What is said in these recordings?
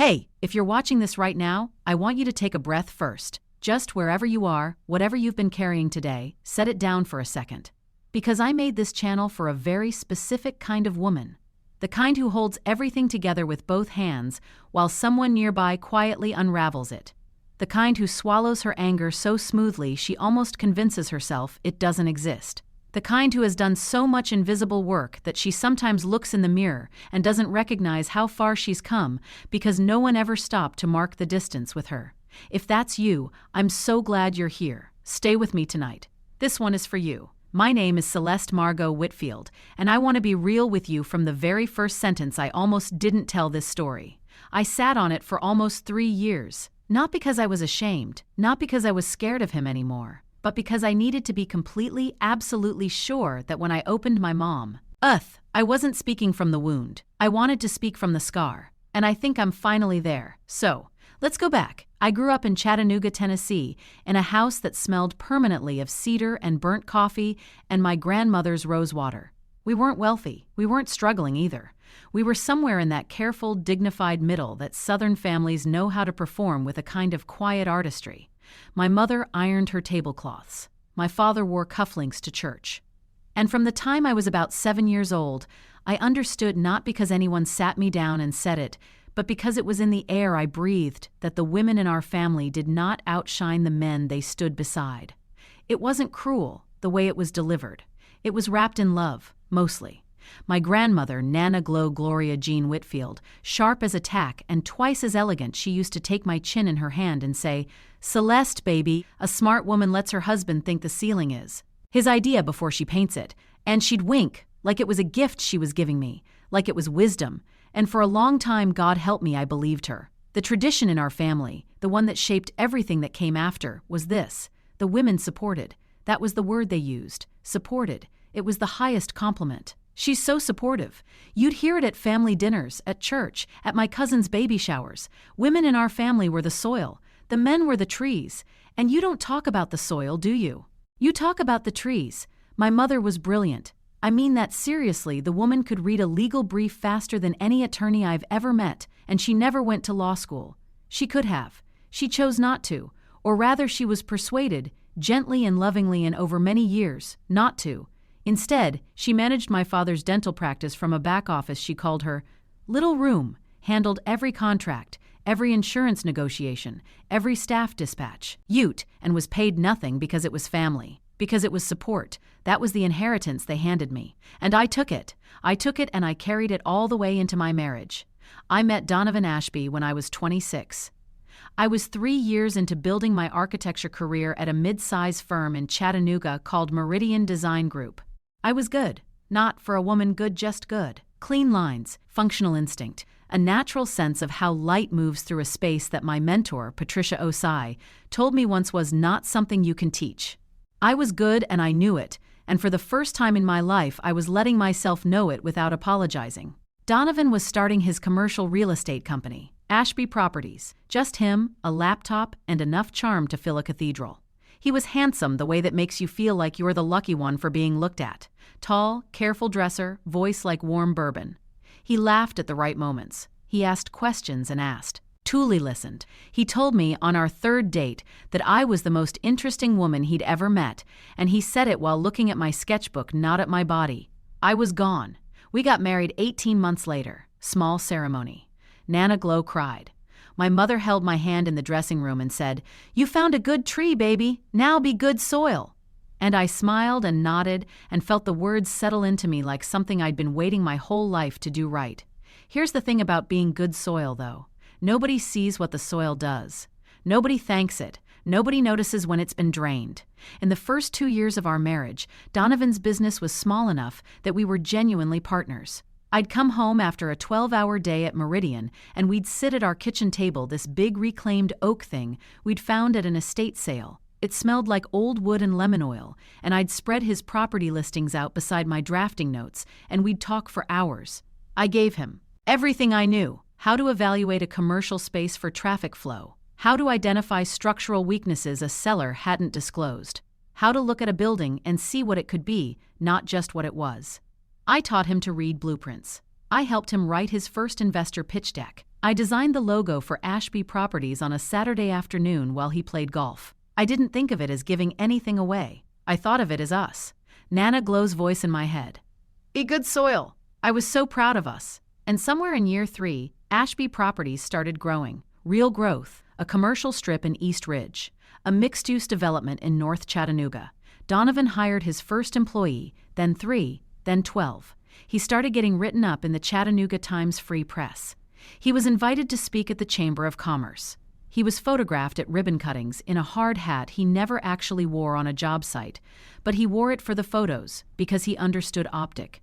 Hey, if you're watching this right now, I want you to take a breath first. Just wherever you are, whatever you've been carrying today, set it down for a second. Because I made this channel for a very specific kind of woman. The kind who holds everything together with both hands while someone nearby quietly unravels it. The kind who swallows her anger so smoothly she almost convinces herself it doesn't exist. The kind who has done so much invisible work that she sometimes looks in the mirror and doesn't recognize how far she's come because no one ever stopped to mark the distance with her. If that's you, I'm so glad you're here. Stay with me tonight. This one is for you. My name is Celeste Margot Whitfield, and I want to be real with you from the very first sentence. I almost didn't tell this story. I sat on it for almost 3 years. Not because I was ashamed, not because I was scared of him anymore, but because I needed to be completely, absolutely sure that when I opened my mom, I wasn't speaking from the wound. I wanted to speak from the scar. And I think I'm finally there. So, let's go back. I grew up in Chattanooga, Tennessee, in a house that smelled permanently of cedar and burnt coffee and my grandmother's rose water. We weren't wealthy. We weren't struggling either. We were somewhere in that careful, dignified middle that Southern families know how to perform with a kind of quiet artistry. My mother ironed her tablecloths. My father wore cufflinks to church. And from the time I was about 7 years old, I understood not because anyone sat me down and said it, but because it was in the air I breathed that the women in our family did not outshine the men they stood beside. It wasn't cruel, the way it was delivered. It was wrapped in love, mostly. My grandmother, Nana Gloria Jean Whitfield, sharp as a tack and twice as elegant, she used to take my chin in her hand and say, "Celeste, baby, a smart woman lets her husband think the ceiling is his idea before she paints it." And she'd wink, like it was a gift she was giving me, like it was wisdom. And for a long time, God help me, I believed her. The tradition in our family, the one that shaped everything that came after, was this. The women supported. That was the word they used. Supported. It was the highest compliment. She's so supportive. You'd hear it at family dinners, at church, at my cousin's baby showers. Women in our family were the soil. The men were the trees. And you don't talk about the soil, do you? You talk about the trees. My mother was brilliant. I mean that seriously. The woman could read a legal brief faster than any attorney I've ever met, and she never went to law school. She could have. She chose not to. Or rather, she was persuaded, gently and lovingly and over many years, not to. Instead, she managed my father's dental practice from a back office she called her little room, handled every contract, every insurance negotiation, every staff dispatch, and was paid nothing because it was family, because it was support. That was the inheritance they handed me. And I took it. And I carried it all the way into my marriage. I met Donovan Ashby when I was 26. I was 3 years into building my architecture career at a mid-size firm in Chattanooga called Meridian Design Group. I was good. Not for a woman good, just good. Clean lines, functional instinct, a natural sense of how light moves through a space that my mentor, Patricia Osai, told me once was not something you can teach. I was good and I knew it, and for the first time in my life I was letting myself know it without apologizing. Donovan was starting his commercial real estate company, Ashby Properties. Just him, a laptop, and enough charm to fill a cathedral. He was handsome, the way that makes you feel like you're the lucky one for being looked at. Tall, careful dresser, voice like warm bourbon. He laughed at the right moments. He asked questions and asked. Thule listened. He told me on our 3rd date that I was the most interesting woman he'd ever met, and he said it while looking at my sketchbook, not at my body. I was gone. We got married 18 months later. Small ceremony. Nana Glow cried. My mother held my hand in the dressing room and said, "You found a good tree, baby. Now be good soil." And I smiled and nodded and felt the words settle into me like something I'd been waiting my whole life to do right. Here's the thing about being good soil, though. Nobody sees what the soil does. Nobody thanks it. Nobody notices when it's been drained. In the first 2 years of our marriage, Donovan's business was small enough that we were genuinely partners. I'd come home after a 12-hour day at Meridian, and we'd sit at our kitchen table, this big reclaimed oak thing we'd found at an estate sale. It smelled like old wood and lemon oil, and I'd spread his property listings out beside my drafting notes, and we'd talk for hours. I gave him everything I knew: how to evaluate a commercial space for traffic flow, how to identify structural weaknesses a seller hadn't disclosed, how to look at a building and see what it could be, not just what it was. I taught him to read blueprints. I helped him write his first investor pitch deck. I designed the logo for Ashby Properties on a Saturday afternoon while he played golf. I didn't think of it as giving anything away. I thought of it as us. Nana Glow's voice in my head. "E good soil." I was so proud of us. And somewhere in year 3, Ashby Properties started growing. Real growth, a commercial strip in East Ridge, a mixed-use development in North Chattanooga. Donovan hired his first employee, then 3, then 12. He started getting written up in the Chattanooga Times Free Press. He was invited to speak at the Chamber of Commerce. He was photographed at ribbon cuttings in a hard hat he never actually wore on a job site, but he wore it for the photos because he understood optics.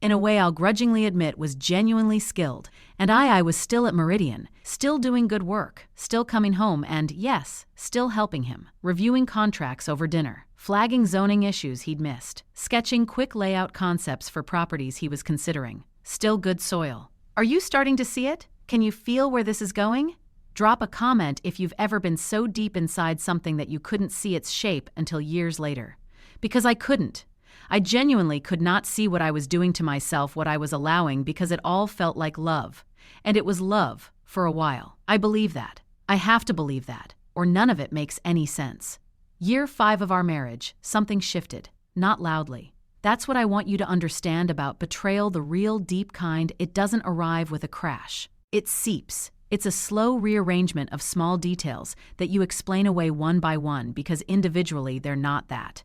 In a way I'll grudgingly admit was genuinely skilled, and I was still at Meridian, still doing good work, still coming home and, yes, still helping him, reviewing contracts over dinner, flagging zoning issues he'd missed, sketching quick layout concepts for properties he was considering. Still good soil. Are you starting to see it? Can you feel where this is going? Drop a comment if you've ever been so deep inside something that you couldn't see its shape until years later. Because I couldn't. I genuinely could not see what I was doing to myself, what I was allowing, because it all felt like love. And it was love, for a while. I believe that. I have to believe that, or none of it makes any sense. Year 5 of our marriage, something shifted. Not loudly. That's what I want you to understand about betrayal, the real deep kind. It doesn't arrive with a crash. It seeps. It's a slow rearrangement of small details that you explain away one by one because individually they're not that.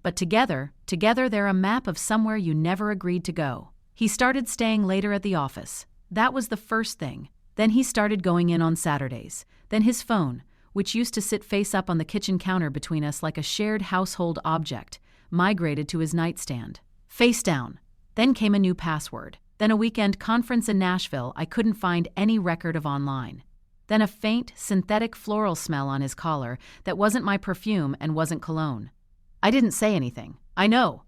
But together they're a map of somewhere you never agreed to go. He started staying later at the office. That was the first thing. Then he started going in on Saturdays. Then his phone, which used to sit face up on the kitchen counter between us like a shared household object, migrated to his nightstand. Face down. Then came a new password. Then a weekend conference in Nashville I couldn't find any record of online. Then a faint, synthetic floral smell on his collar that wasn't my perfume and wasn't cologne. I didn't say anything. I know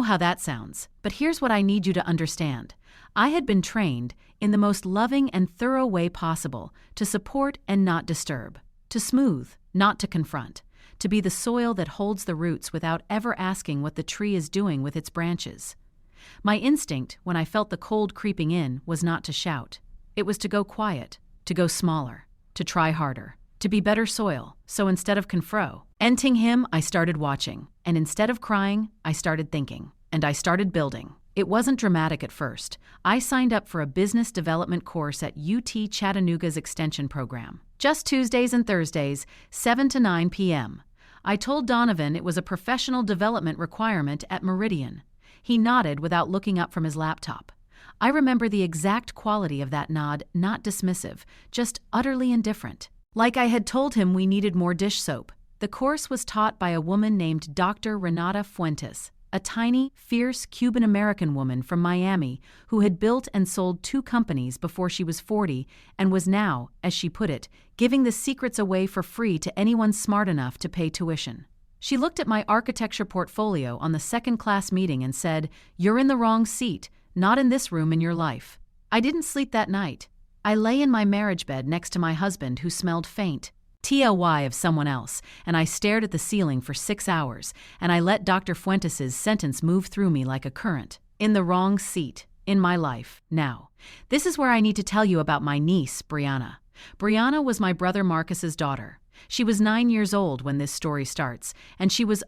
how that sounds. But here's what I need you to understand. I had been trained, in the most loving and thorough way possible, to support and not disturb. To smooth, not to confront. To be the soil that holds the roots without ever asking what the tree is doing with its branches. My instinct, when I felt the cold creeping in, was not to shout. It was to go quiet, to go smaller, to try harder, to be better soil. So instead of confronting him, I started watching. And instead of crying, I started thinking. And I started building. It wasn't dramatic at first. I signed up for a business development course at UT Chattanooga's extension program. Just Tuesdays and Thursdays, 7 to 9 p.m. I told Donovan it was a professional development requirement at Meridian. He nodded without looking up from his laptop. I remember the exact quality of that nod, not dismissive, just utterly indifferent. Like I had told him we needed more dish soap. The course was taught by a woman named Dr. Renata Fuentes, a tiny, fierce Cuban-American woman from Miami who had built and sold 2 companies before she was 40 and was now, as she put it, giving the secrets away for free to anyone smart enough to pay tuition. She looked at my architecture portfolio on the second-class meeting and said, "You're in the wrong seat, not in this room in your life." I didn't sleep that night. I lay in my marriage bed next to my husband who smelled faint, TLY of someone else, and I stared at the ceiling for 6 hours, and I let Dr. Fuentes' sentence move through me like a current. In the wrong seat, in my life, now. This is where I need to tell you about my niece, Brianna. Brianna was my brother Marcus's daughter. She was 9 years old when this story starts, and she was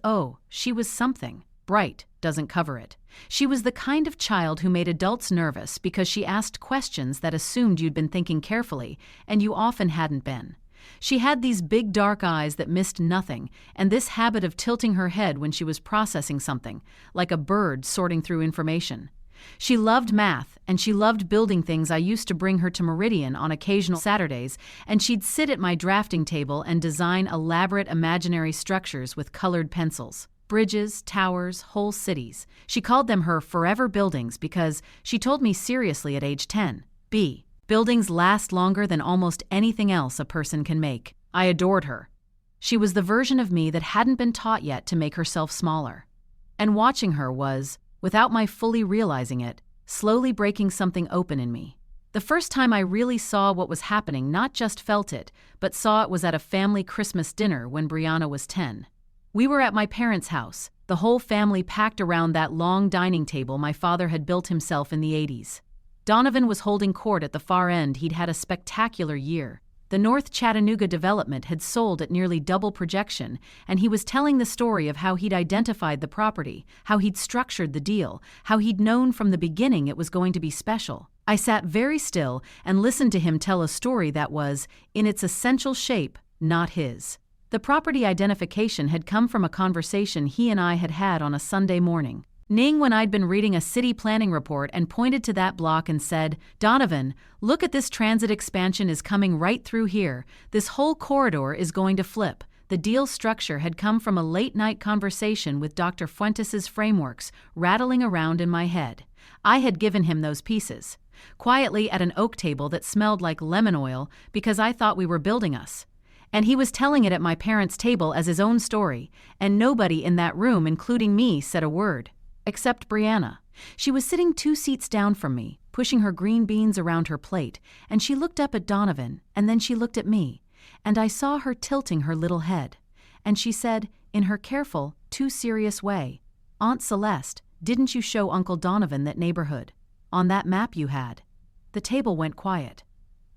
something. Bright doesn't cover it. She was the kind of child who made adults nervous because she asked questions that assumed you'd been thinking carefully, and you often hadn't been. She had these big dark eyes that missed nothing, and this habit of tilting her head when she was processing something, like a bird sorting through information. She loved math, and she loved building things. I used to bring her to Meridian on occasional Saturdays, and she'd sit at my drafting table and design elaborate imaginary structures with colored pencils. Bridges, towers, whole cities. She called them her forever buildings because, she told me seriously at age 10, buildings last longer than almost anything else a person can make. I adored her. She was the version of me that hadn't been taught yet to make herself smaller. And watching her was, without my fully realizing it, slowly breaking something open in me. The first time I really saw what was happening, not just felt it, but saw it, was at a family Christmas dinner when Brianna was 10. We were at my parents' house, the whole family packed around that long dining table my father had built himself in the 80s. Donovan was holding court at the far end. He'd had a spectacular year. The North Chattanooga development had sold at nearly double projection, and he was telling the story of how he'd identified the property, how he'd structured the deal, how he'd known from the beginning it was going to be special. I sat very still and listened to him tell a story that was, in its essential shape, not his. The property identification had come from a conversation he and I had had on a Sunday morning. When I'd been reading a city planning report and pointed to that block and said, "Donovan, look at this transit expansion is coming right through here. This whole corridor is going to flip." The deal structure had come from a late-night conversation with Dr. Fuentes's frameworks rattling around in my head. I had given him those pieces, quietly at an oak table that smelled like lemon oil because I thought we were building us. And he was telling it at my parents' table as his own story, and nobody in that room, including me, said a word. Except Brianna. She was sitting 2 seats down from me, pushing her green beans around her plate, and she looked up at Donovan, and then she looked at me, and I saw her tilting her little head. And she said, in her careful, too serious way, "Aunt Celeste, didn't you show Uncle Donovan that neighborhood? On that map you had?" The table went quiet.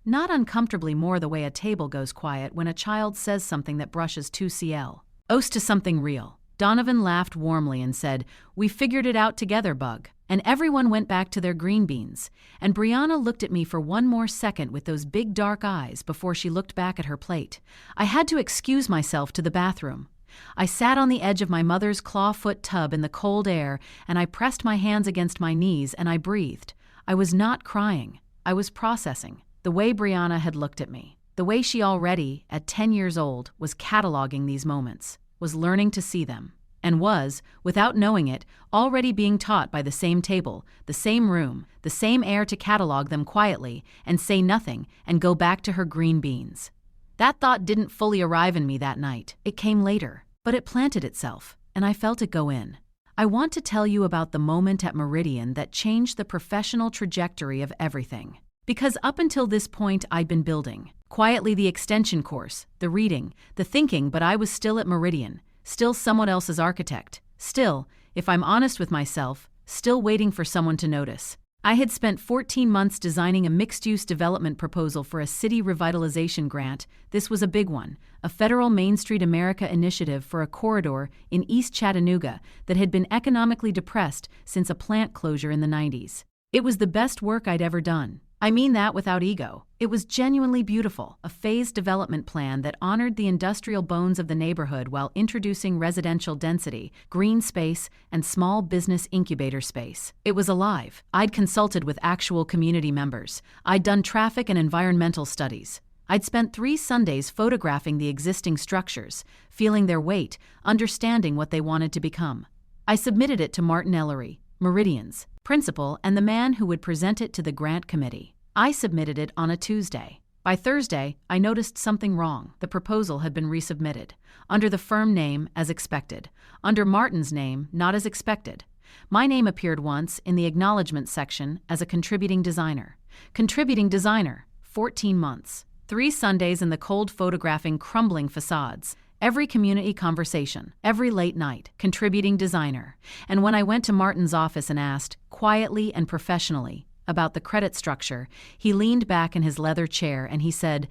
Not uncomfortably more the way a table goes quiet when a child says something that brushes 2cl. Ose to something real. Donovan laughed warmly and said, "We figured it out together, Bug." And everyone went back to their green beans, and Brianna looked at me for one more second with those big dark eyes before she looked back at her plate. I had to excuse myself to the bathroom. I sat on the edge of my mother's clawfoot tub in the cold air, and I pressed my hands against my knees and I breathed. I was not crying. I was processing. The way Brianna had looked at me, the way she already, at 10 years old, was cataloging these moments, was learning to see them, and was, without knowing it, already being taught by the same table, the same room, the same air to catalog them quietly and say nothing and go back to her green beans. That thought didn't fully arrive in me that night. It came later, but it planted itself, and I felt it go in. I want to tell you about the moment at Meridian that changed the professional trajectory of everything. Because up until this point I'd been building, quietly, the extension course, the reading, the thinking, but I was still at Meridian, still someone else's architect, still, if I'm honest with myself, still waiting for someone to notice. I had spent 14 months designing a mixed-use development proposal for a city revitalization grant. This was a big one, a federal Main Street America initiative for a corridor in East Chattanooga that had been economically depressed since a plant closure in the 90s. It was the best work I'd ever done. I mean that without ego. It was genuinely beautiful, a phased development plan that honored the industrial bones of the neighborhood while introducing residential density, green space, and small business incubator space. It was alive. I'd consulted with actual community members. I'd done traffic and environmental studies. I'd spent 3 Sundays photographing the existing structures, feeling their weight, understanding what they wanted to become. I submitted it to Martin Ellery, Meridian's principal and the man who would present it to the grant committee. I submitted it on a Tuesday. By Thursday, I noticed something wrong. The proposal had been resubmitted. Under the firm name, as expected. Under Martin's name, not as expected. My name appeared once in the acknowledgement section as a contributing designer. Contributing designer, 14 months. 3 Sundays in the cold photographing crumbling facades. Every community conversation, every late night, contributing designer. And when I went to Martin's office and asked, quietly and professionally, about the credit structure, he leaned back in his leather chair and he said,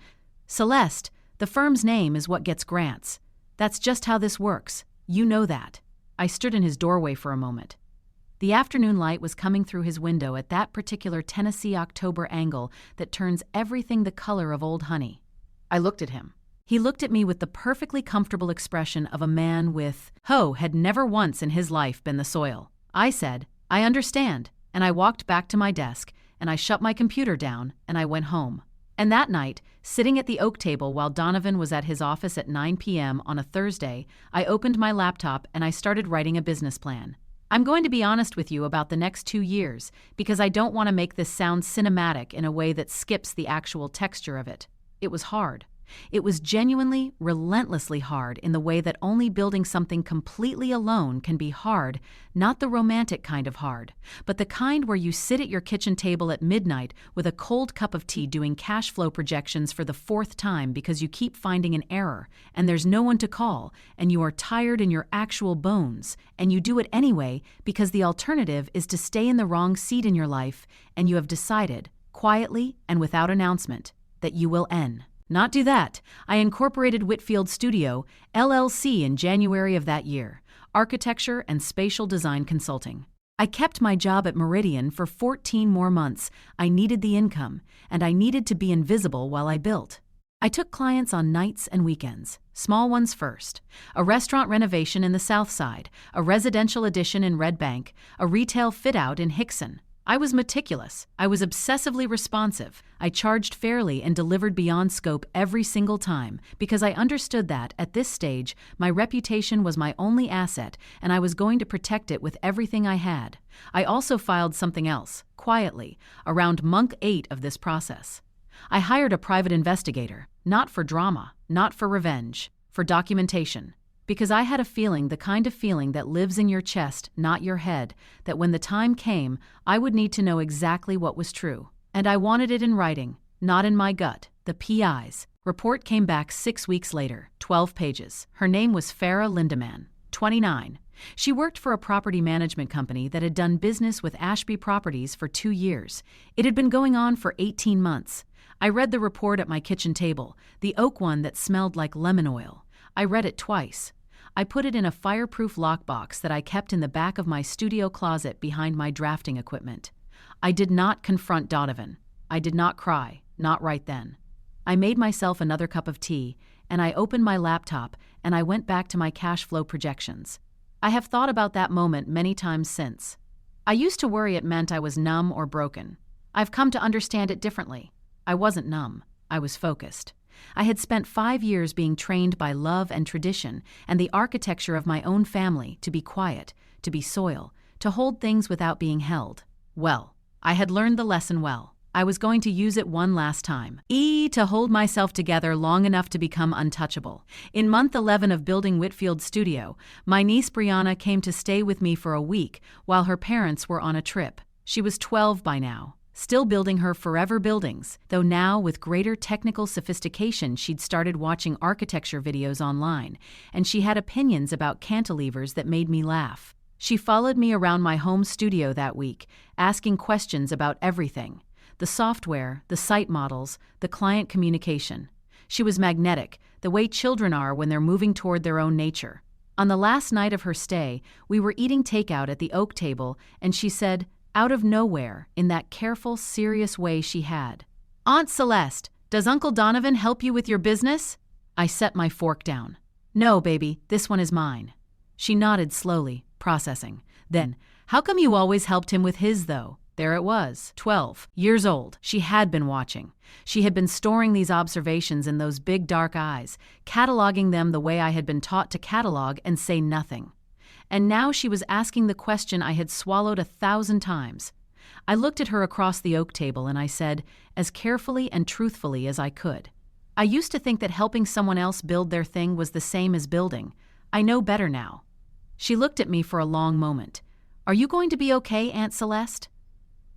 "Celeste, the firm's name is what gets grants. That's just how this works. You know that." I stood in his doorway for a moment. The afternoon light was coming through his window at that particular Tennessee October angle that turns everything the color of old honey. I looked at him. He looked at me with the perfectly comfortable expression of a man with, had never once in his life been the soil. I said, "I understand," and I walked back to my desk, and I shut my computer down, and I went home. And that night, sitting at the oak table while Donovan was at his office at 9 p.m. on a Thursday, I opened my laptop and I started writing a business plan. I'm going to be honest with you about the next 2 years, because I don't want to make this sound cinematic in a way that skips the actual texture of it. It was hard. It was genuinely, relentlessly hard in the way that only building something completely alone can be hard, not the romantic kind of hard, but the kind where you sit at your kitchen table at midnight with a cold cup of tea doing cash flow projections for the fourth time because you keep finding an error, and there's no one to call, and you are tired in your actual bones, and you do it anyway because the alternative is to stay in the wrong seat in your life, and you have decided, quietly and without announcement, that you will not do that. I incorporated Whitfield Studio, LLC in January of that year, architecture and spatial design consulting. I kept my job at Meridian for 14 more months. I needed the income, and I needed to be invisible while I built. I took clients on nights and weekends, small ones first. A restaurant renovation in the South Side, a residential addition in Red Bank, a retail fit-out in Hickson. I was meticulous. I was obsessively responsive. I charged fairly and delivered beyond scope every single time because I understood that, at this stage, my reputation was my only asset and I was going to protect it with everything I had. I also filed something else, quietly, around month 8 of this process. I hired a private investigator, not for drama, not for revenge, for documentation. Because I had a feeling, the kind of feeling that lives in your chest, not your head, that when the time came, I would need to know exactly what was true. And I wanted it in writing, not in my gut. The PI's report came back 6 weeks later, 12 pages. Her name was Farah Lindemann, 29. She worked for a property management company that had done business with Ashby Properties for 2 years. It had been going on for 18 months. I read the report at my kitchen table, the oak one that smelled like lemon oil. I read it twice. I put it in a fireproof lockbox that I kept in the back of my studio closet behind my drafting equipment. I did not confront Donovan. I did not cry, not right then. I made myself another cup of tea, and I opened my laptop, and I went back to my cash flow projections. I have thought about that moment many times since. I used to worry it meant I was numb or broken. I've come to understand it differently. I wasn't numb. I was focused. I had spent 5 years being trained by love and tradition and the architecture of my own family to be quiet, to be soil, to hold things without being held. Well, I had learned the lesson well. I was going to use it one last time. To hold myself together long enough to become untouchable. In month 11 of building Whitfield Studio, my niece Brianna came to stay with me for a week while her parents were on a trip. She was 12 by now. Still building her forever buildings, though now with greater technical sophistication she'd started watching architecture videos online, and she had opinions about cantilevers that made me laugh. She followed me around my home studio that week, asking questions about everything: the software, the site models, the client communication. She was magnetic, the way children are when they're moving toward their own nature. On the last night of her stay, we were eating takeout at the oak table, and she said, out of nowhere, in that careful, serious way she had, "Aunt Celeste, does Uncle Donovan help you with your business?" I set my fork down. "No, baby, this one is mine." She nodded slowly, processing. Then, "How come you always helped him with his, though?" There it was, 12 years old. She had been watching. She had been storing these observations in those big dark eyes, cataloging them the way I had been taught to catalog and say nothing. And now she was asking the question I had swallowed 1,000 times. I looked at her across the oak table and I said, as carefully and truthfully as I could, "I used to think that helping someone else build their thing was the same as building. I know better now." She looked at me for a long moment. "Are you going to be okay, Aunt Celeste?"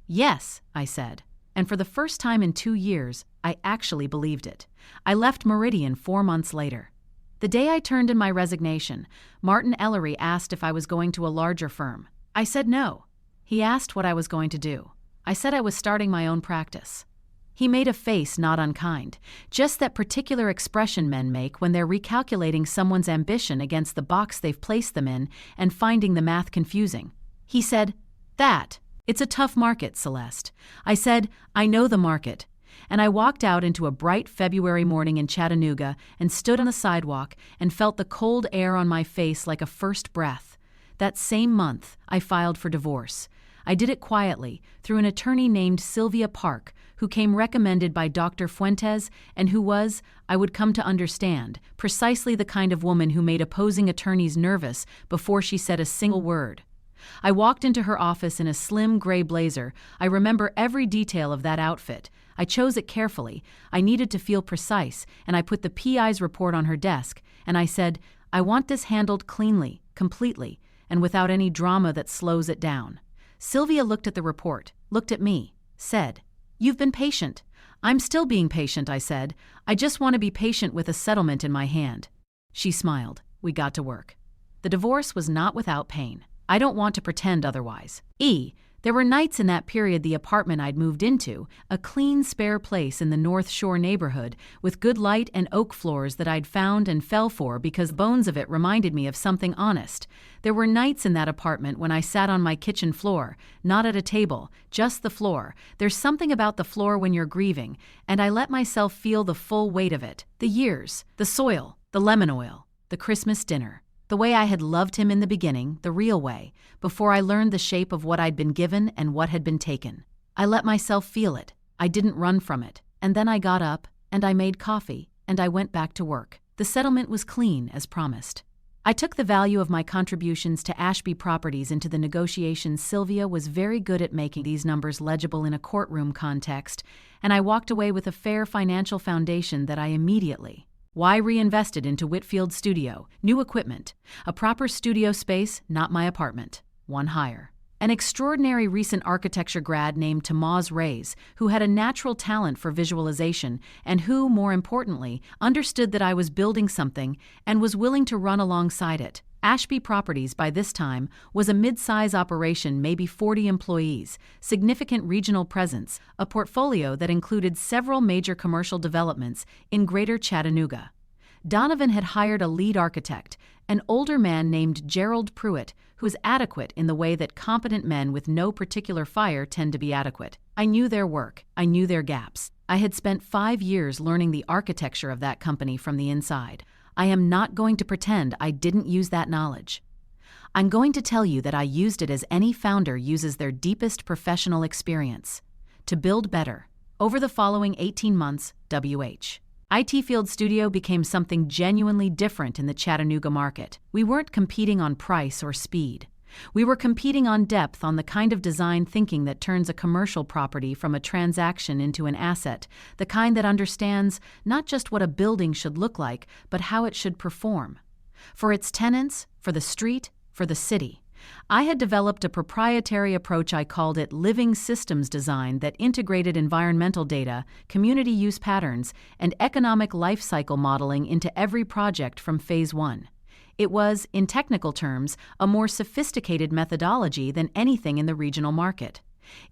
"Yes," I said. And for the first time in 2 years, I actually believed it. I left Meridian 4 months later. The day I turned in my resignation, Martin Ellery asked if I was going to a larger firm. I said no. He asked what I was going to do. I said I was starting my own practice. He made a face not unkind, just that particular expression men make when they're recalculating someone's ambition against the box they've placed them in and finding the math confusing. He said, "It's a tough market, Celeste." I said, "I know the market." And I walked out into a bright February morning in Chattanooga and stood on the sidewalk and felt the cold air on my face like a first breath. That same month, I filed for divorce. I did it quietly, through an attorney named Sylvia Park, who came recommended by Dr. Fuentes and who was, I would come to understand, precisely the kind of woman who made opposing attorneys nervous before she said a single word. I walked into her office in a slim gray blazer. I remember every detail of that outfit. I chose it carefully. I needed to feel precise, and I put the PI's report on her desk, and I said, I want this handled cleanly, completely, and without any drama that slows it down. Sylvia looked at the report, looked at me, said, You've been patient. I'm still being patient, I said. I just want to be patient with a settlement in my hand. She smiled. We got to work. The divorce was not without pain. I don't want to pretend otherwise. There were nights in that period the apartment I'd moved into, a clean, spare place in the North Shore neighborhood, with good light and oak floors that I'd found and fell for because the bones of it reminded me of something honest. There were nights in that apartment when I sat on my kitchen floor, not at a table, just the floor. There's something about the floor when you're grieving, and I let myself feel the full weight of it. The years, the soil, the lemon oil, the Christmas dinner. The way I had loved him in the beginning, the real way, before I learned the shape of what I'd been given and what had been taken. I let myself feel it. I didn't run from it. And then I got up, and I made coffee, and I went back to work. The settlement was clean, as promised. I took the value of my contributions to Ashby Properties into the negotiations. Sylvia was very good at making these numbers legible in a courtroom context, and I walked away with a fair financial foundation that I immediately reinvested into Whitfield Studio, new equipment, a proper studio space, not my apartment, one higher. An extraordinary recent architecture grad named Tamaz Reyes, who had a natural talent for visualization and who, more importantly, understood that I was building something and was willing to run alongside it. Ashby Properties, by this time, was a mid-size operation, maybe 40 employees, significant regional presence, a portfolio that included several major commercial developments in Greater Chattanooga. Donovan had hired a lead architect, an older man named Gerald Pruitt, who was adequate in the way that competent men with no particular fire tend to be adequate. I knew their work. I knew their gaps. I had spent 5 years learning the architecture of that company from the inside. I am not going to pretend I didn't use that knowledge. I'm going to tell you that I used it as any founder uses their deepest professional experience to build better. Over the following 18 months, IT Field Studio became something genuinely different in the Chattanooga market. We weren't competing on price or speed. We were competing on depth, on the kind of design thinking that turns a commercial property from a transaction into an asset, the kind that understands not just what a building should look like, but how it should perform. For its tenants, for the street, for the city. I had developed a proprietary approach. I called it living systems design that integrated environmental data, community use patterns, and economic life cycle modeling into every project from phase 1. It was, in technical terms, a more sophisticated methodology than anything in the regional market.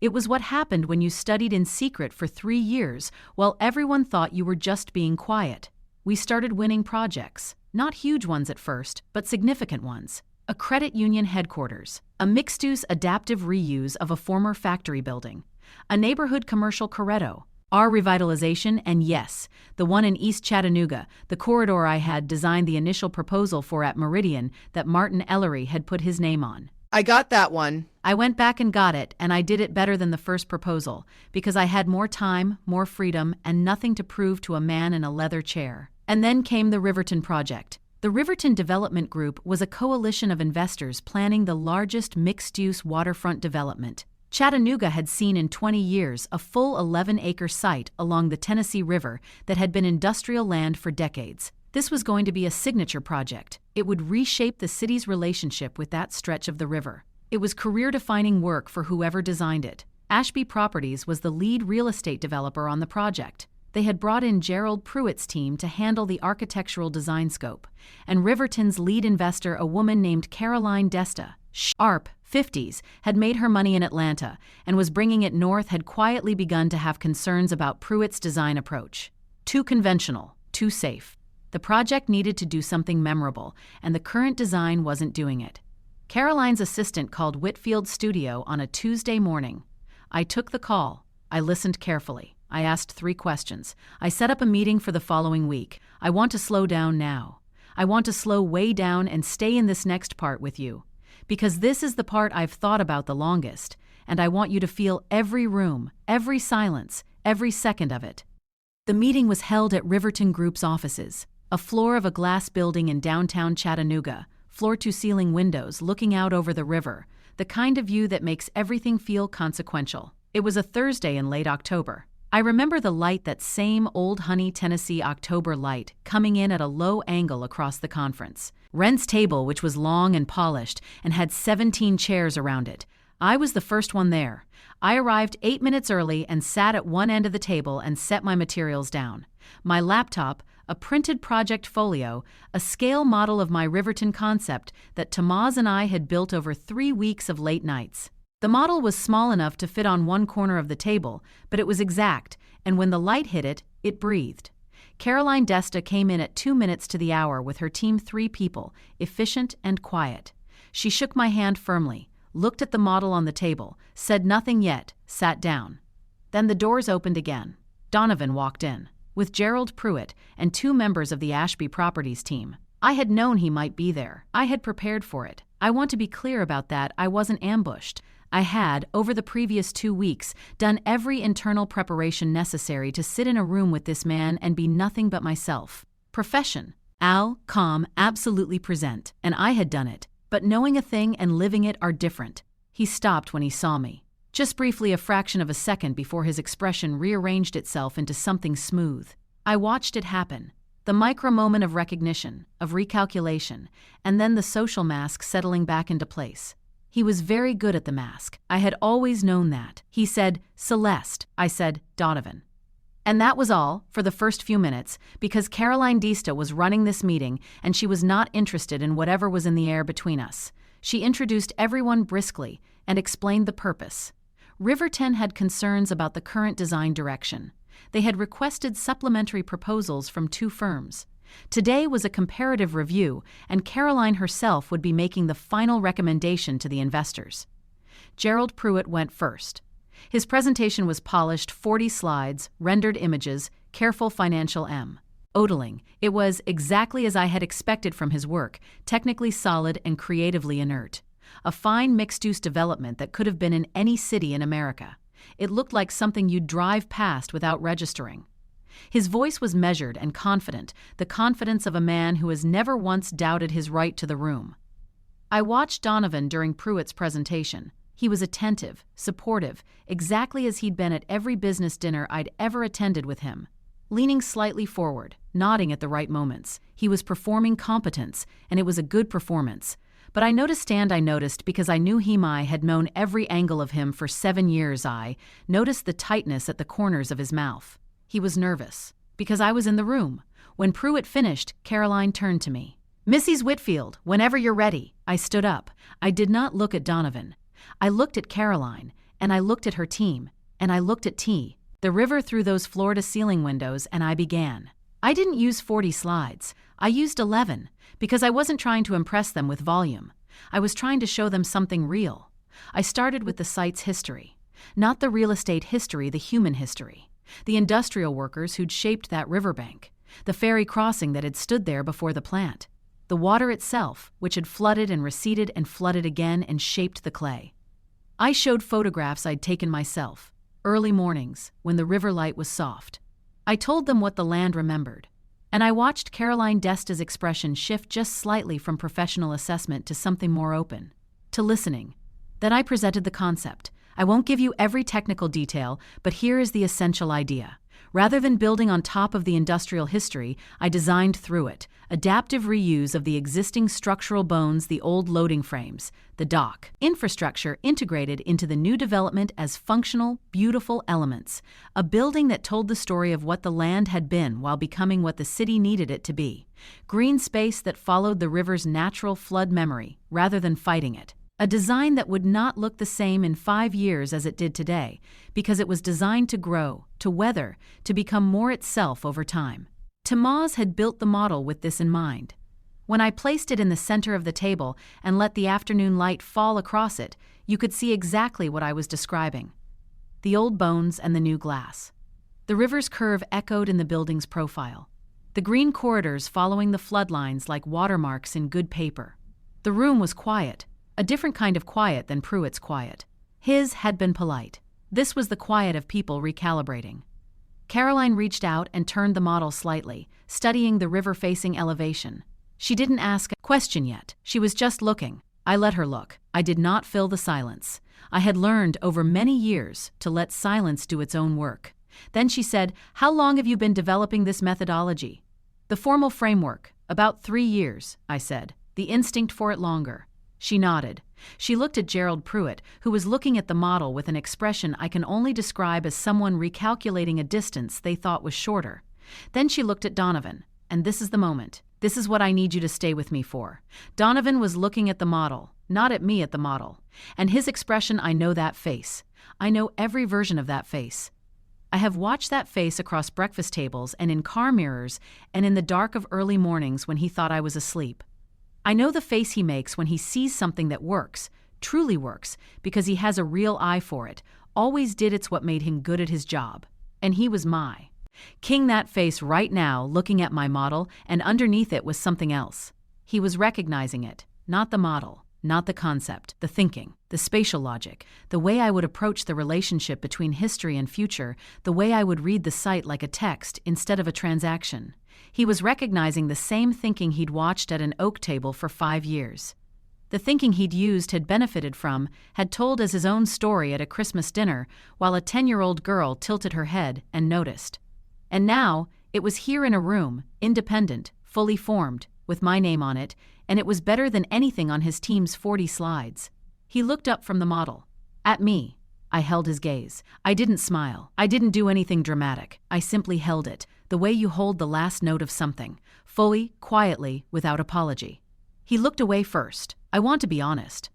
It was what happened when you studied in secret for 3 years while everyone thought you were just being quiet. We started winning projects, not huge ones at first, but significant ones. A credit union headquarters, a mixed-use adaptive reuse of a former factory building, a neighborhood commercial corretto, our revitalization, and yes, the one in East Chattanooga, the corridor I had designed the initial proposal for at Meridian that Martin Ellery had put his name on. I got that one. I went back and got it, and I did it better than the first proposal, because I had more time, more freedom, and nothing to prove to a man in a leather chair. And then came the Riverton project. The Riverton Development Group was a coalition of investors planning the largest mixed-use waterfront development Chattanooga had seen in 20 years, a full 11-acre site along the Tennessee River that had been industrial land for decades. This was going to be a signature project. It would reshape the city's relationship with that stretch of the river. It was career-defining work for whoever designed it. Ashby Properties was the lead real estate developer on the project. They had brought in Gerald Pruitt's team to handle the architectural design scope, and Riverton's lead investor, a woman named Caroline Desta, ARP, 50s, had made her money in Atlanta and was bringing it north, had quietly begun to have concerns about Pruitt's design approach. Too conventional, too safe. The project needed to do something memorable, and the current design wasn't doing it. Caroline's assistant called Whitfield Studio on a Tuesday morning. I took the call. I listened carefully. I asked 3 questions. I set up a meeting for the following week. I want to slow down now. I want to slow way down and stay in this next part with you. Because this is the part I've thought about the longest, and I want you to feel every room, every silence, every second of it. The meeting was held at Riverton Group's offices, a floor of a glass building in downtown Chattanooga, floor-to-ceiling windows looking out over the river, the kind of view that makes everything feel consequential. It was a Thursday in late October. I remember the light, that same old Honey, Tennessee October light, coming in at a low angle across the conference. Wren's table, which was long and polished and had 17 chairs around it. I was the first one there. I arrived 8 minutes early and sat at one end of the table and set my materials down. My laptop, a printed project folio, a scale model of my Riverton concept that Tamaz and I had built over 3 weeks of late nights. The model was small enough to fit on one corner of the table, but it was exact, and when the light hit it, it breathed. Caroline Desta came in at 2 minutes to the hour with her team, 3 people, efficient and quiet. She shook my hand firmly, looked at the model on the table, said nothing yet, sat down. Then the doors opened again. Donovan walked in, with Gerald Pruitt and 2 members of the Ashby Properties team. I had known he might be there. I had prepared for it. I want to be clear about that. I wasn't ambushed. I had, over the previous 2 weeks, done every internal preparation necessary to sit in a room with this man and be nothing but myself. Profession. Al, calm, absolutely present. And I had done it. But knowing a thing and living it are different. He stopped when he saw me. Just briefly, a fraction of a second before his expression rearranged itself into something smooth. I watched it happen. The micro moment of recognition, of recalculation, and then the social mask settling back into place. He was very good at the mask. I had always known that. He said, "Celeste." I said, "Donovan." And that was all, for the first few minutes, because Caroline Desta was running this meeting and she was not interested in whatever was in the air between us. She introduced everyone briskly and explained the purpose. Riverton had concerns about the current design direction. They had requested supplementary proposals from 2 firms. Today was a comparative review, and Caroline herself would be making the final recommendation to the investors. Gerald Pruitt went first. His presentation was polished, 40 slides, rendered images, careful financial modeling. It was exactly as I had expected from his work, technically solid and creatively inert. A fine mixed-use development that could have been in any city in America. It looked like something you'd drive past without registering. His voice was measured and confident, the confidence of a man who has never once doubted his right to the room. I watched Donovan during Pruitt's presentation. He was attentive, supportive, exactly as he'd been at every business dinner I'd ever attended with him. Leaning slightly forward, nodding at the right moments. He was performing competence, and it was a good performance. But I noticed because I knew I had known every angle of him for 7 years. I noticed the tightness at the corners of his mouth. He was nervous, because I was in the room. When Pruitt finished, Caroline turned to me. "Mrs. Whitfield, whenever you're ready." I stood up. I did not look at Donovan. I looked at Caroline, and I looked at her team, and I looked at the river through those floor-to-ceiling windows, and I began. I didn't use 40 slides. I used 11, because I wasn't trying to impress them with volume. I was trying to show them something real. I started with the site's history. Not the real estate history, the human history. The industrial workers who'd shaped that riverbank. The ferry crossing that had stood there before the plant. The water itself, which had flooded and receded and flooded again and shaped the clay. I showed photographs I'd taken myself. Early mornings, when the river light was soft. I told them what the land remembered. And I watched Caroline Desta's expression shift just slightly from professional assessment to something more open. To listening. Then I presented the concept. I won't give you every technical detail, but here is the essential idea. Rather than building on top of the industrial history, I designed through it. Adaptive reuse of the existing structural bones, the old loading frames, the dock. Infrastructure integrated into the new development as functional, beautiful elements. A building that told the story of what the land had been while becoming what the city needed it to be. Green space that followed the river's natural flood memory, rather than fighting it. A design that would not look the same in 5 years as it did today, because it was designed to grow, to weather, to become more itself over time. Tamaz had built the model with this in mind. When I placed it in the center of the table and let the afternoon light fall across it, you could see exactly what I was describing. The old bones and the new glass. The river's curve echoed in the building's profile. The green corridors following the floodlines like watermarks in good paper. The room was quiet. A different kind of quiet than Pruitt's quiet. His had been polite. This was the quiet of people recalibrating. Caroline reached out and turned the model slightly, studying the river-facing elevation. She didn't ask a question yet. She was just looking. I let her look. I did not fill the silence. I had learned over many years to let silence do its own work. Then she said, "How long have you been developing this methodology?" "The formal framework, about 3 years," I said. "The instinct for it longer." She nodded. She looked at Gerald Pruitt, who was looking at the model with an expression I can only describe as someone recalculating a distance they thought was shorter. Then she looked at Donovan. "And this is the moment. This is what I need you to stay with me for." Donovan was looking at the model, not at me at the model. And his expression, I know that face. I know every version of that face. I have watched that face across breakfast tables and in car mirrors and in the dark of early mornings when he thought I was asleep. I know the face he makes when he sees something that works, truly works, because he has a real eye for it, always did. It's what made him good at his job. And he was king. That face right now, looking at my model, and underneath it was something else. He was recognizing it, not the model, not the concept, the thinking, the spatial logic, the way I would approach the relationship between history and future, the way I would read the site like a text instead of a transaction. He was recognizing the same thinking he'd watched at an oak table for 5 years. The thinking he'd used, had benefited from, had told as his own story at a Christmas dinner, while a 10-year-old girl tilted her head and noticed. And now, it was here in a room, independent, fully formed, with my name on it, and it was better than anything on his team's 40 slides. He looked up from the model. At me. I held his gaze. I didn't smile. I didn't do anything dramatic. I simply held it, the way you hold the last note of something, fully, quietly, without apology. He looked away first. I want to be honest.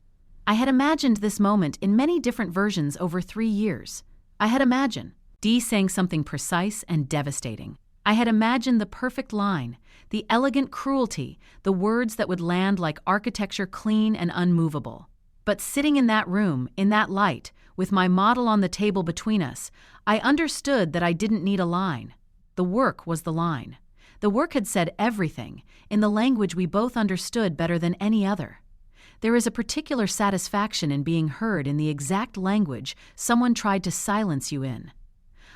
I had imagined this moment in many different versions over 3 years. I had imagined Dee saying something precise and devastating. I had imagined the perfect line, the elegant cruelty, the words that would land like architecture, clean and unmovable. But sitting in that room, in that light, with my model on the table between us, I understood that I didn't need a line. The work was the line. The work had said everything, in the language we both understood better than any other. There is a particular satisfaction in being heard in the exact language someone tried to silence you in.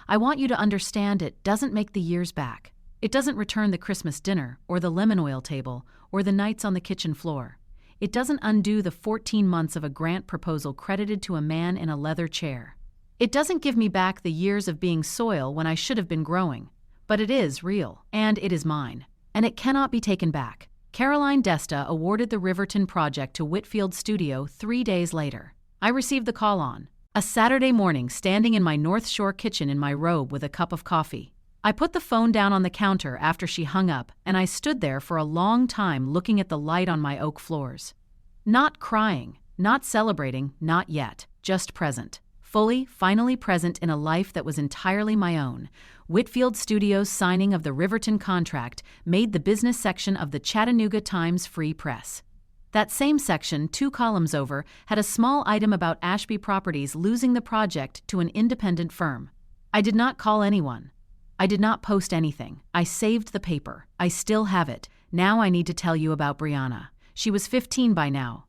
I want you to understand it doesn't make the years back. It doesn't return the Christmas dinner, or the lemon oil table, or the nights on the kitchen floor. It doesn't undo the 14 months of a grant proposal credited to a man in a leather chair. It doesn't give me back the years of being soil when I should have been growing. But it is real, and it is mine. And it cannot be taken back. Caroline Desta awarded the Riverton project to Whitfield Studio 3 days later. I received the call on a Saturday morning, standing in my North Shore kitchen in my robe with a cup of coffee. I put the phone down on the counter after she hung up, and I stood there for a long time looking at the light on my oak floors. Not crying, not celebrating, not yet, just present. Fully, finally present in a life that was entirely my own. Whitfield Studios' signing of the Riverton contract made the business section of the Chattanooga Times Free Press. That same section, 2 columns over, had a small item about Ashby Properties losing the project to an independent firm. I did not call anyone. I did not post anything. I saved the paper. I still have it. Now I need to tell you about Brianna. She was 15 by now.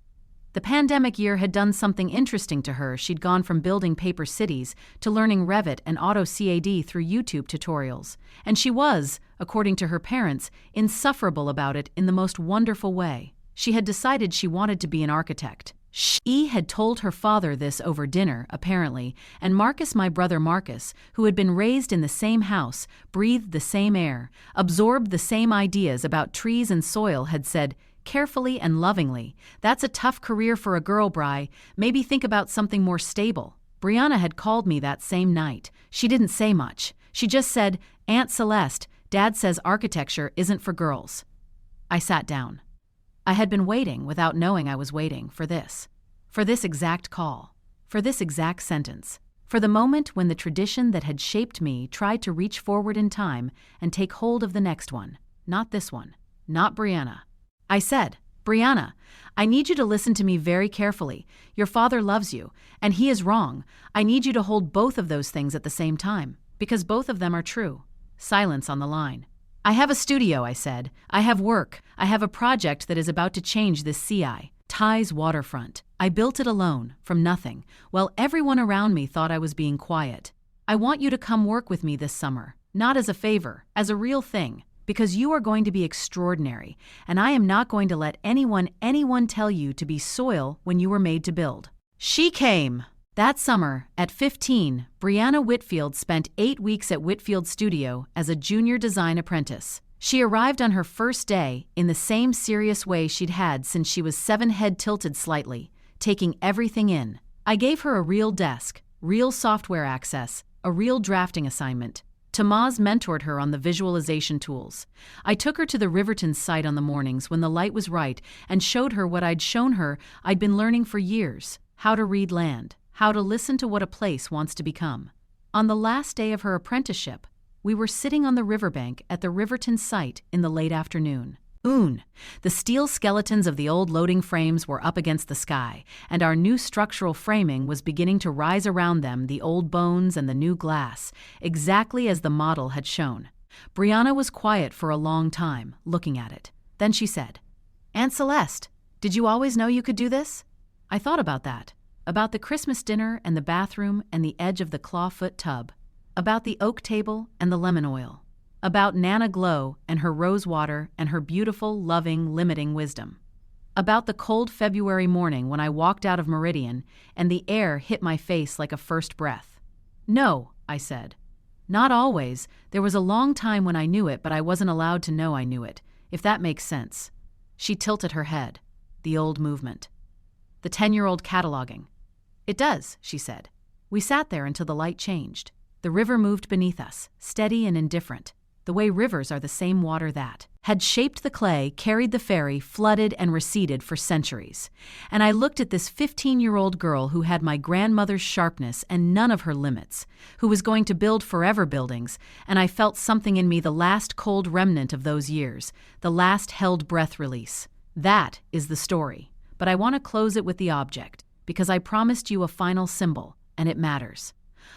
The pandemic year had done something interesting to her. She'd gone from building paper cities to learning Revit and AutoCAD through YouTube tutorials. And she was, according to her parents, insufferable about it in the most wonderful way. She had decided she wanted to be an architect. She had told her father this over dinner, apparently, and Marcus, my brother Marcus, who had been raised in the same house, breathed the same air, absorbed the same ideas about trees and soil, had said, carefully and lovingly, "That's a tough career for a girl, Bri. Maybe think about something more stable." Brianna had called me that same night. She didn't say much. She just said, "Aunt Celeste, Dad says architecture isn't for girls." I sat down. I had been waiting, without knowing I was waiting, for this exact call, for this exact sentence, for the moment when the tradition that had shaped me tried to reach forward in time and take hold of the next one. Not this one. Not Brianna. I said, "Brianna, I need you to listen to me very carefully. Your father loves you, and he is wrong. I need you to hold both of those things at the same time, because both of them are true." Silence on the line. "I have a studio," I said. "I have work. I have a project that is about to change this CI. Ties waterfront. I built it alone, from nothing, while everyone around me thought I was being quiet. I want you to come work with me this summer, not as a favor, as a real thing, because you are going to be extraordinary, and I am not going to let anyone tell you to be soil when you were made to build." She came. That summer, at 15, Brianna Whitfield spent 8 weeks at Whitfield Studio as a junior design apprentice. She arrived on her first day in the same serious way she'd had since she was 7, head tilted slightly, taking everything in. I gave her a real desk, real software access, a real drafting assignment. Tamaz mentored her on the visualization tools. I took her to the Riverton site on the mornings when the light was right and showed her what I'd shown her I'd been learning for years: how to read land, how to listen to what a place wants to become. On the last day of her apprenticeship, we were sitting on the riverbank at the Riverton site in the late afternoon. The steel skeletons of the old loading frames were up against the sky, and our new structural framing was beginning to rise around them, the old bones and the new glass, exactly as the model had shown. Brianna was quiet for a long time, looking at it. Then she said, "Aunt Celeste, did you always know you could do this?" I thought about that. About the Christmas dinner and the bathroom and the edge of the clawfoot tub. About the oak table and the lemon oil. About Nana Glow and her rose water and her beautiful, loving, limiting wisdom. About the cold February morning when I walked out of Meridian and the air hit my face like a first breath. "No," I said. "Not always. There was a long time when I knew it, but I wasn't allowed to know I knew it, if that makes sense." She tilted her head. "The old movement. The 10-year-old cataloging." "It does," she said. We sat there until the light changed. The river moved beneath us, steady and indifferent, the way rivers are the same water that had shaped the clay, carried the ferry, flooded and receded for centuries. And I looked at this 15-year-old girl who had my grandmother's sharpness and none of her limits, who was going to build forever buildings, and I felt something in me, the last cold remnant of those years, the last held breath release. That is the story. But I want to close it with the object, because I promised you a final symbol, and it matters.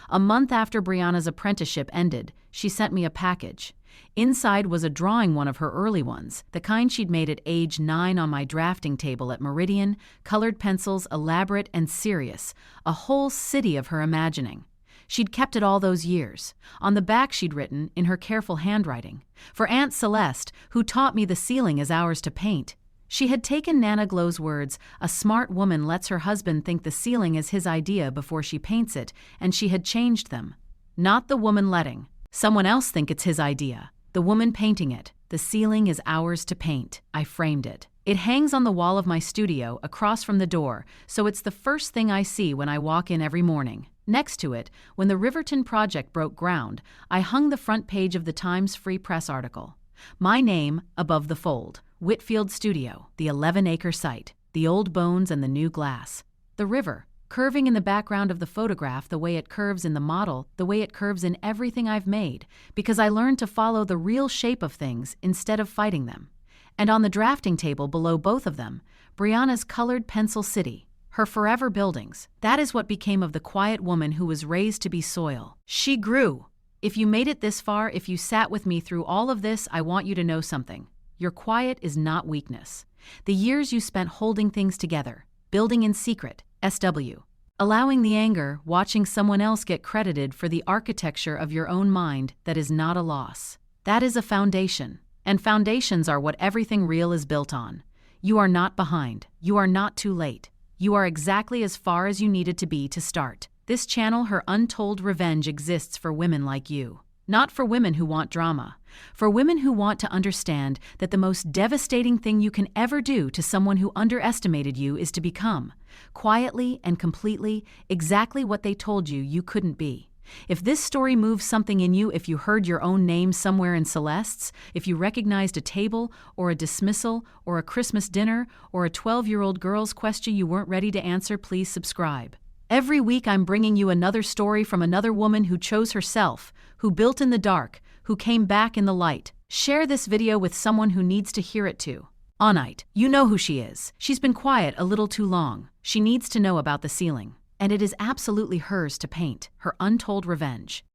A month after Brianna's apprenticeship ended, she sent me a package. Inside was a drawing, one of her early ones, the kind she'd made at age 9 on my drafting table at Meridian, colored pencils, elaborate and serious, a whole city of her imagining. She'd kept it all those years. On the back she'd written, in her careful handwriting, "For Aunt Celeste, who taught me the ceiling is ours to paint." She had taken Nana Glow's words, "A smart woman lets her husband think the ceiling is his idea before she paints it," and she had changed them. Not the woman letting someone else think it's his idea. The woman painting it. "The ceiling is ours to paint." I framed it. It hangs on the wall of my studio across from the door, so it's the first thing I see when I walk in every morning. Next to it, when the Riverton project broke ground, I hung the front page of the Times Free Press article. My name above the fold. Whitfield Studio, the 11-acre site, the old bones and the new glass. The river, curving in the background of the photograph the way it curves in the model, the way it curves in everything I've made, because I learned to follow the real shape of things instead of fighting them. And on the drafting table below both of them, Brianna's colored pencil city, her forever buildings. That is what became of the quiet woman who was raised to be soil. She grew. If you made it this far, if you sat with me through all of this, I want you to know something. Your quiet is not weakness. The years you spent holding things together, building in secret, SW. Allowing the anger, watching someone else get credited for the architecture of your own mind, that is not a loss. That is a foundation. And foundations are what everything real is built on. You are not behind. You are not too late. You are exactly as far as you needed to be to start. This channel, Her Untold Revenge, exists for women like you. Not for women who want drama. For women who want to understand that the most devastating thing you can ever do to someone who underestimated you is to become, quietly and completely, exactly what they told you you couldn't be. If this story moves something in you, if you heard your own name somewhere in Celeste's, if you recognized a table or a dismissal or a Christmas dinner or a 12-year-old girl's question you weren't ready to answer, please subscribe. Every week I'm bringing you another story from another woman who chose herself, who built in the dark, who came back in the light. Share this video with someone who needs to hear it too. Onite, you know who she is. She's been quiet a little too long. She needs to know about the ceiling. And it is absolutely hers to paint, her untold revenge.